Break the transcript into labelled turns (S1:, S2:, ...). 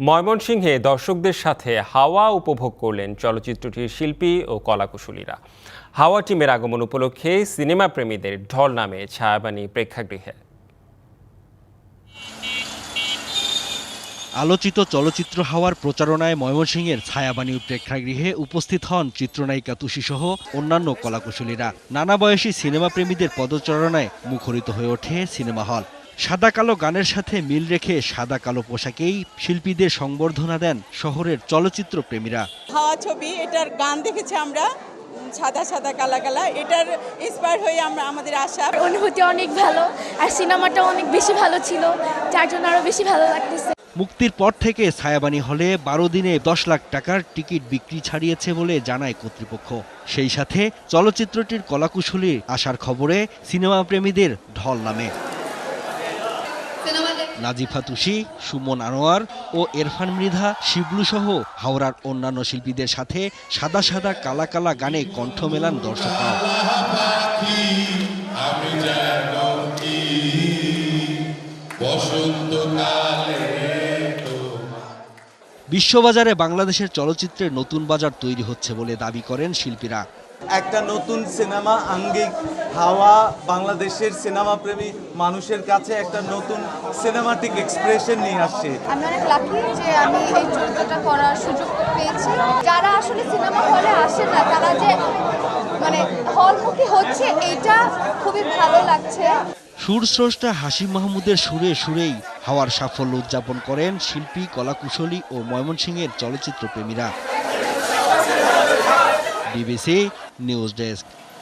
S1: ময়মনসিংহে দর্শকদের সাথে হাওয়া উপভোগ করলেন চলচ্চিত্রটির শিল্পী ও কলাকুশলীরা। হাওয়া টিমের আগমন উপলক্ষে সিনেমা প্রেমীদের ঢল নামে ছায়াবানী প্রেক্ষাগৃহে।
S2: আলোচিত চলচ্চিত্র হাওয়ার প্রচারণায় ময়মনসিংহের ছায়াবানী প্রেক্ষাগৃহে উপস্থিত হন চিত্রনায়িকা তুষি সহ অন্যান্য কলাকুশলীরা। নানা বয়সী সিনেমা প্রেমীদের পদচারণায় মুখরিত হয়ে ওঠে সিনেমা হল। সাদা কালো গানের সাথে মিল রেখে সাদা কালো পোশাকেই শিল্পীদের সংবর্ধনা দেন শহরের চলচ্চিত্র প্রেমীরা।
S3: হাওয়া ছবি, এটার গান দেখেছি আমরা, সাদা সাদা কালা কালা, এটার ইন্সপায়ার হয়ে আমরা আমাদের আশা।
S4: অনুভূতি অনেক ভালো, আর সিনেমাটা অনেক বেশি ভালো ছিল, যার জন্য আরো বেশি ভালো লাগতেছে।
S2: মুক্তির পর থেকে ছায়াবানী হলে 12 দিনে 10 লাখ টাকার টিকিট বিক্রি ছাড়িয়েছে বলে জানায় কর্তৃপক্ষ। সেই সাথে চলচ্চিত্রটির কলাকুশলী আসার খবরে সিনেমা প্রেমীদের ঢল নামে। নাজিফা তুষি, সুমন আনোয়ার ও এরফান মৃধা, শিবলু সহ হাওড়ার অন্যান্য শিল্পীদের সাথে সাদা সাদা কালা কালা গানে কণ্ঠ মেলান দর্শকরা। বিশ্ববাজারে বাংলাদেশের চলচ্চিত্রের নতুন বাজার তৈরি হচ্ছে বলে দাবি করেন শিল্পীরা।
S5: একটা নতুন সিনেমা আঙ্গিক হাওয়া বাংলাদেশের সিনেমা প্রেমী মানুষের কাছে একটা নতুন সিনেমাটিক এক্সপ্রেশন নিয়ে আসছে।
S4: আমি অনেক লাকি যে আমি এই চরিত্রটা করার সুযোগ পেয়েছি। যারা আসলে সিনেমা হলে আসে না, তারা যে মানে হলমুখী হচ্ছে, এটা খুবই ভালো লাগছে।
S2: সুরস্রষ্টা হাশিম মাহমুদের সুরে সুরেই হাওয়ার সাফল্য উদযাপন করেন শিল্পী, কলাকুশলী ও ময়মনসিংহের চলচ্চিত্র প্রেমীরা। BBC news desk.